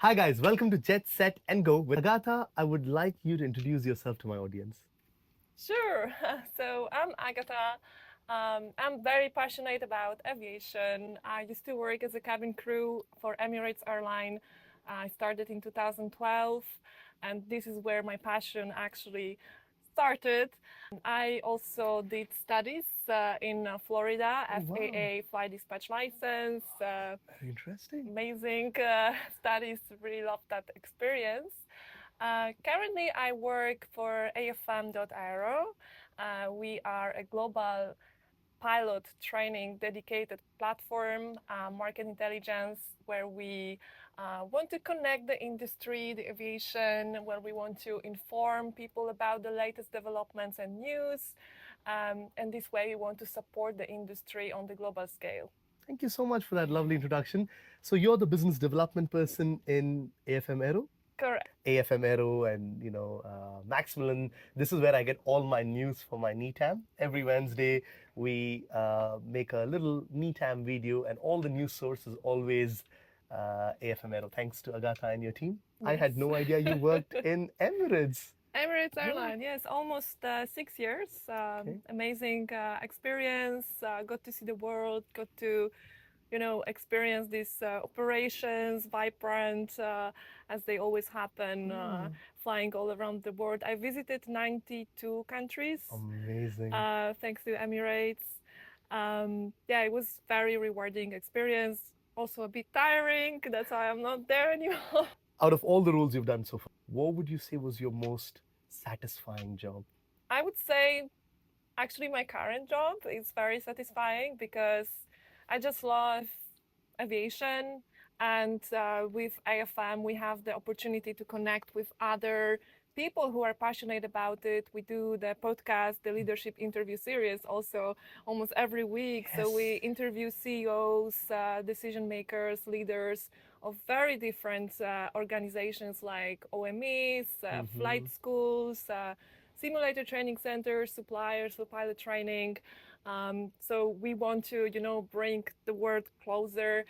Hi guys, welcome to Jet Set and Go with Agata. I would like you to introduce yourself to my audience. Sure. So I'm Agata. I'm very passionate about aviation. I used to work as a cabin crew for Emirates Airline. I started in 2012, and this is where my passion actually started. I also did studies in Florida, Oh wow, FAA flight dispatch license. very interesting. Amazing studies. Really love that experience. Currently, I work for AFM.aero. We are a global pilot training dedicated platform, market intelligence, where we want to connect the industry, the aviation, where we want to inform people about the latest developments and news. And this way, we want to support the industry on the global scale. Thank you so much for that lovely introduction. So you're the business development person in AFM Aero? Correct. AFM Aero and Maximilian. This is where I get all my news for my NETAM. Every Wednesday we make a little NETAM video, and all the news sources always AFM Aero. Thanks to Agata and your team. I Yes. had no idea you worked in Emirates. Emirates Yeah. Airline, yes, almost 6 years. Okay. Amazing experience. Got to see the world. Got to, experience these operations, vibrant as they always happen, Hmm. flying all around the world. I visited 92 countries, Amazing. thanks to Emirates. Yeah, it was very rewarding experience. Also a bit tiring. That's why I'm not there anymore. Out of all the roles you've done so far, what would you say was your most satisfying job? I would say actually, my current job is very satisfying because I just love aviation. And with AFM, we have the opportunity to connect with other people who are passionate about it. We do the podcast, the leadership interview series, also almost every week. So Yes. we interview CEOs, decision makers, leaders of very different organizations like OMEs, Mm-hmm. flight schools, simulator training centers, suppliers for pilot training. So we want to, bring the world closer,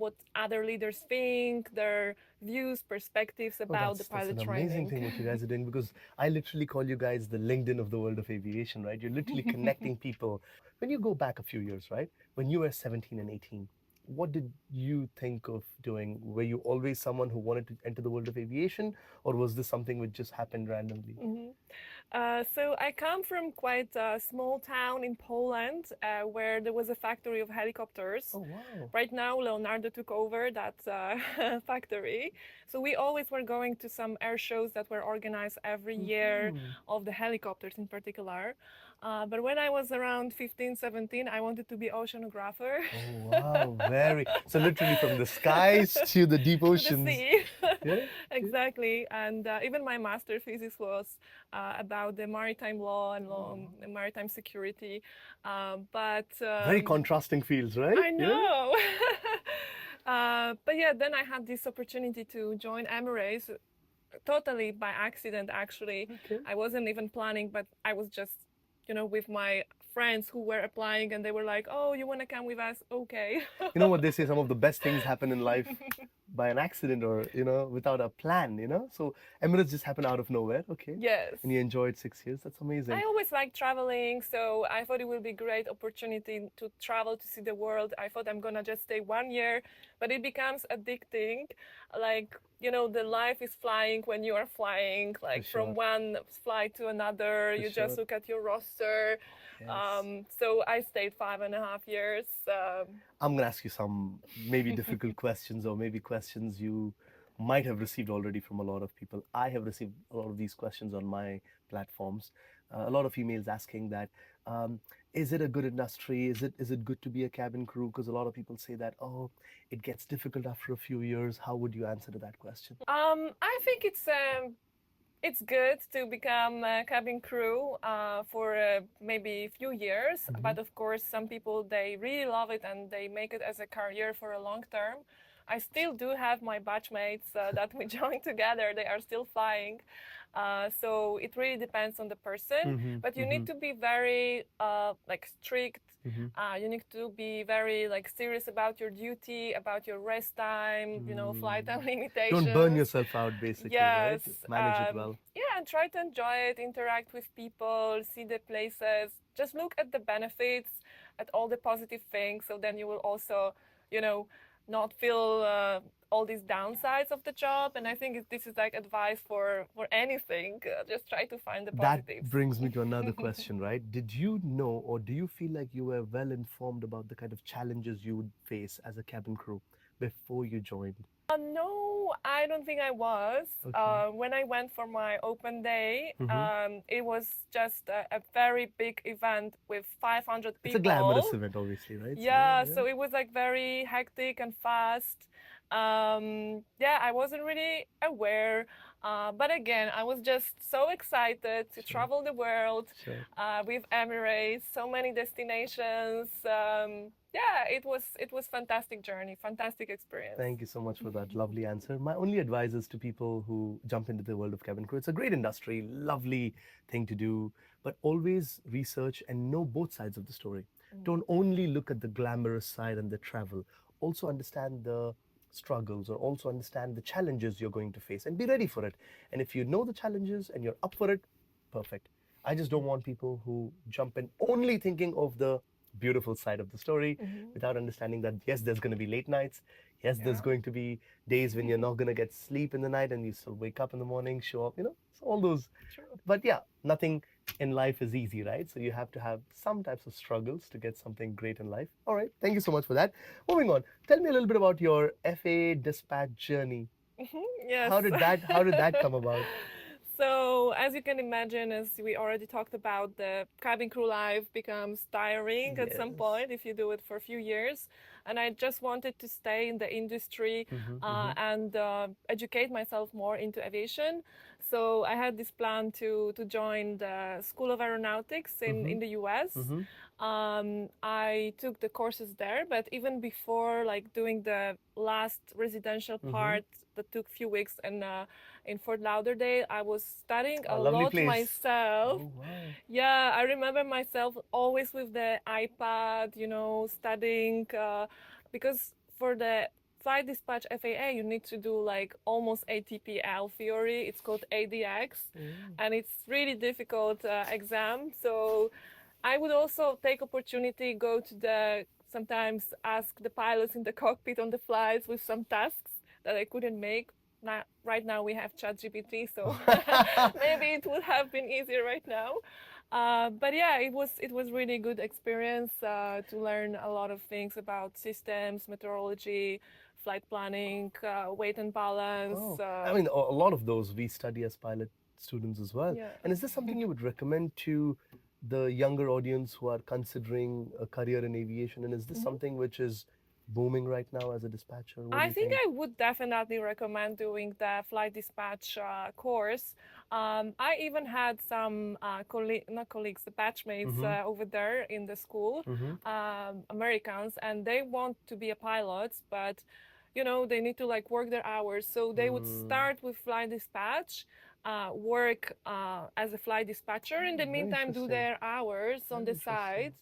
what other leaders think, their views, perspectives Oh, about the that's pilot an amazing training. thing what you guys are doing, because I literally call you guys the LinkedIn of the world of aviation, right? You're literally connecting people. When you go back a few years, right? When you were 17 and 18, what did you think of doing? Were you always someone who wanted to enter the world of aviation, or was this something which just happened randomly? Mhm. So I come from quite a small town in Poland where there was a factory of helicopters. Oh, wow. Right now, Leonardo took over that factory. So we always were going to some air shows that were organized every year Hmm. of the helicopters in particular. But when I was around 15, 17, I wanted to be oceanographer. Oh, wow. Very. So, literally from the skies to the deep To the oceans. sea. Yeah. Okay. Exactly. And even my master thesis was about the maritime law and law Oh. and maritime security. But Very contrasting fields, right? I Yeah. know. But yeah, then I had this opportunity to join Emirates totally by accident, actually. Okay. I wasn't even planning, but I was just, with my friends who were applying and they were like, oh, you want to come with us? Okay. You know what they say, some of the best things happen in life by an accident, or without a plan, so Emirates just happened out of nowhere. Okay. Yes. And you enjoyed 6 years. That's I amazing. always like traveling, so I thought it would be a great opportunity to travel to see the world. I thought I'm gonna just stay 1 year, but it becomes addicting. Like, the life is flying when you are flying, For like from sure. one flight to another. For You just sure. look at your roster. Yes. So I stayed 5.5 years. I'm gonna ask you some maybe difficult questions, or maybe questions you might have received already from a lot of people. I have received a lot of these questions on my platforms. A lot of emails asking that, um, is it a good industry? Is it good to be a cabin crew? Because a lot of people say that, oh, it gets difficult after a few years. How would you answer to that question? I think it's good to become a cabin crew for maybe a few years, Hmm. but of course, some people they really love it and they make it as a career for a long term. I still do have my batchmates that we joined together. They are still flying. So it really depends on the person, but you need to be very like strict. You need to be very like serious about your duty, about your rest time, you know, flight time limitations. Don't burn yourself out, basically, right? Yes. Manage it well. Yeah, and try to enjoy it, interact with people, see the places. Just look at the benefits, at all the positive things. So then you will also, you know, not feel all these downsides of the job. And I think this is like advice for anything. Just try to find the That positives. brings me to another question, right? Did you know, or do you feel like you were well informed about the kind of challenges you would face as a cabin crew before you joined? No, I don't think I was. Okay. When I went for my open day, Mhm. it was just a very big event with 500 It's a people. glamorous event, obviously, right? Yeah, so it was like very hectic and fast. Yeah, I wasn't really aware. But again, I was just so excited to Sure. travel the world Sure. with Emirates, so many destinations. Yeah, it was fantastic journey, fantastic experience. Thank you so much for that lovely answer. My only advice is to people who jump into the world of cabin crew. It's a great industry, lovely thing to do, but always research and know both sides of the story. Don't only look at the glamorous side and the travel. Also understand the struggles, or also understand the challenges you're going to face, and be ready for it. And if you know the challenges and you're up for it, perfect. I just don't want people who jump in only thinking of the beautiful side of the story without understanding that yes, there's going to be late nights. Yes, there's Yeah. going to be days when you're not going to get sleep in the night and you still wake up in the morning, show up, so all those. True. But yeah, nothing in life is easy, right? So you have to have some types of struggles to get something great in life. All right, thank you so much for that. Moving on, tell me a little bit about your FA dispatch journey. Yes. How did that come about? So, as you can imagine, as we already talked about, the cabin crew life becomes tiring at some Yes. point if you do it for a few years. And I just wanted to stay in the industry and educate myself more into aviation. So, I had this plan to join the School of Aeronautics in the US. I took the courses there, but even before like doing the last residential part that took a few weeks in Fort Lauderdale, I was studying a Lovely lot place. myself. Oh, wow. Yeah, I remember myself always with the iPad, studying because for the flight dispatch FAA, you need to do like almost ATPL theory. It's called ADX, and it's really difficult exam. So I would also take opportunity, go to sometimes ask the pilots in the cockpit on the flights with some tasks that I couldn't make. Now, right now we have ChatGPT, so maybe it would have been easier right now. But yeah, it was really good experience to learn a lot of things about systems, meteorology, flight planning, weight and balance. Oh, I mean, a lot of those we study as pilot students as well. Yeah. And is this something you would recommend to the younger audience who are considering a career in aviation? And is this something which is booming right now as a dispatcher? What do I you think think? I would definitely recommend doing the flight dispatch course. I even had some not colleagues, the batchmates over there in the school, Americans, and they want to be a pilot, but they need to like work their hours. So they would start with flight dispatch, work as a flight dispatcher. In the Very meantime, do interesting. their hours on the Very interesting. side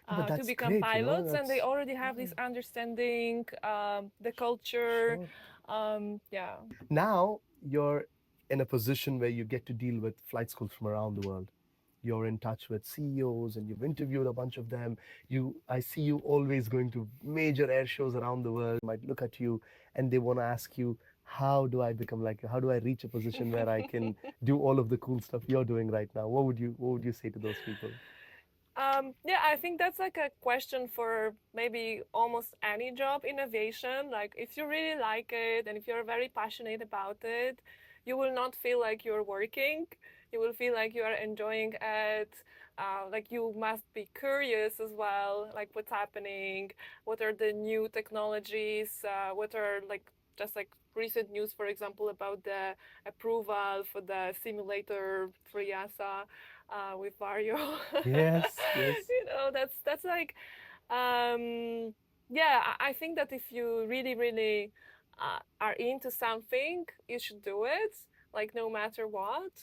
Yeah, but to that's become great, pilots, and they That's already have this understanding, the culture. sure. Yeah. Now you're in a position where you get to deal with flight schools from around the world. You're in touch with CEOs and you've interviewed a bunch of them. I see you always going to major air shows around the world. Might look at you and they want to ask you, how do I become like you? How do I reach a position where I can do all of the cool stuff you're doing right now? What would you say to those people? Yeah, I think that's like a question for maybe almost any job in aviation. Like, if you really like it and if you're very passionate about it, you will not feel like you're working. You will feel like you are enjoying it. Like, you must be curious as well, like what's happening, what are the new technologies, what are like just like recent news, for example, about the approval for the simulator for EASA with Vario. Yes, yes. That's like, yeah, I think that if you really, really are into something, you should do it, like no matter what.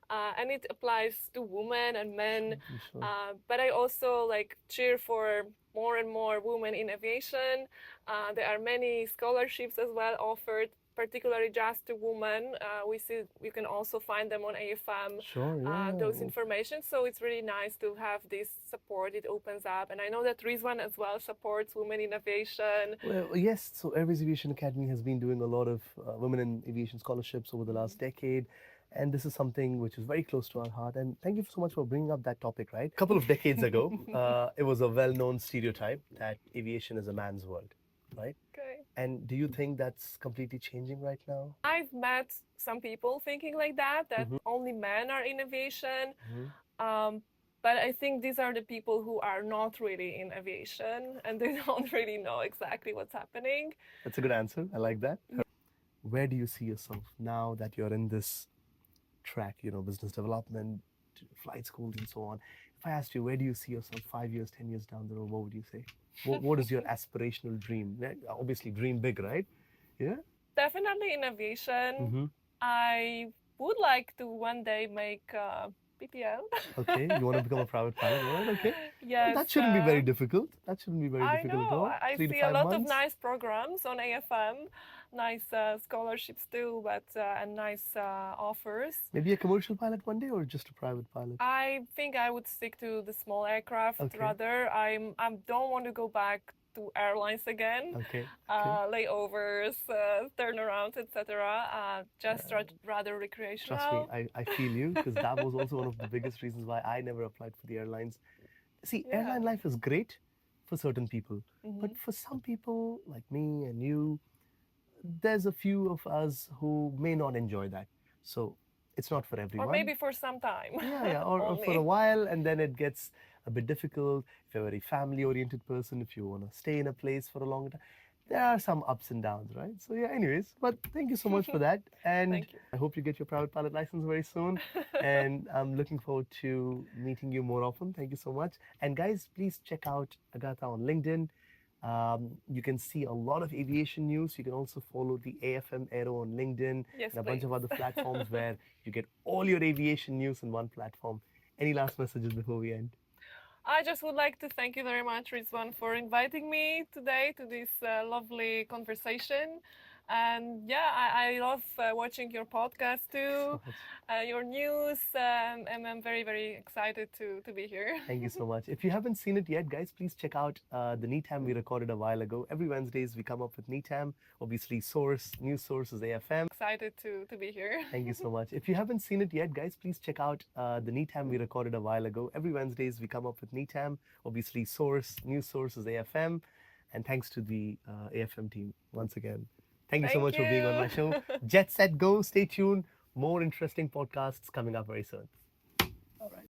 And it applies to women and men. Sure. But I also like cheer for more and more women in aviation. There are many scholarships as well offered, particularly just to women. We see you can also find them on AFM. Sure, yeah. Those information. So it's really nice to have this support. It opens up, and I know that Rizwan as well supports women in aviation. Well, yes. So Airways Aviation Academy has been doing a lot of women in aviation scholarships over the last decade, and this is something which is very close to our heart. And thank you so much for bringing up that topic. Right, a couple of decades ago, it was a well-known stereotype that aviation is a man's world, right? Okay. And do you think that's completely changing right now? I've met some people thinking like that, that only men are in aviation. But I think these are the people who are not really in aviation and they don't really know exactly what's happening. That's a good answer. I like that. Where do you see yourself now that you're in this track, business development, flight schools, and so on? If I asked you, where do you see yourself 5 years, 10 years down the road, what would you say? What is your aspirational dream? Obviously, dream big, right? Yeah. Definitely in aviation. I would like to one day make PPL. Okay, you want to become a private pilot, right? Okay. Yes. That shouldn't be very difficult. That shouldn't be very difficult at all. I 3 to see a 5 lot of months. nice programs on AFM, nice scholarships too, but and nice offers. Maybe a commercial pilot one day, or just a private pilot? I think I would stick to the small aircraft rather. I don't want to go back to airlines again. Okay. Layovers, turnarounds, etc. Just rather recreational. Trust me, I feel you, because that was also one of the biggest reasons why I never applied for the airlines. See, airline life is great for certain people, but for some people like me and you, there's a few of us who may not enjoy that. So it's not for everyone. Or maybe for some time. Yeah, or for a while, and then it gets a bit difficult. If you're a very family-oriented person, if you want to stay in a place for a long time, there are some ups and downs, right? So yeah, anyways, but thank you so much for that. And Thank you. I hope you get your private pilot license very soon. And I'm looking forward to meeting you more often. Thank you so much. And guys, please check out Agata on LinkedIn. You can see a lot of aviation news. You can also follow the AFM Aero on LinkedIn and a bunch of other platforms where you get all your aviation news in one platform. Any last messages before we end? I just would like to thank you very much, Rizwan, for inviting me today to this lovely conversation. And yeah, I love watching your podcast too, your news, and I'm very, very excited to be here. Thank you so much. If you haven't seen it yet, guys, please check out the NETAM we recorded a while ago. Every Wednesdays we come up with NETAM. Obviously, news source is AFM. Excited to be here. Thank you so much. If you haven't seen it yet, guys, please check out the NETAM we recorded a while ago. Every Wednesdays we come up with NETAM. Obviously, news source is AFM. And thanks to the AFM team once again. Thank you so much for being on my show. Jet, set, go. Stay tuned. More interesting podcasts coming up very soon. All right.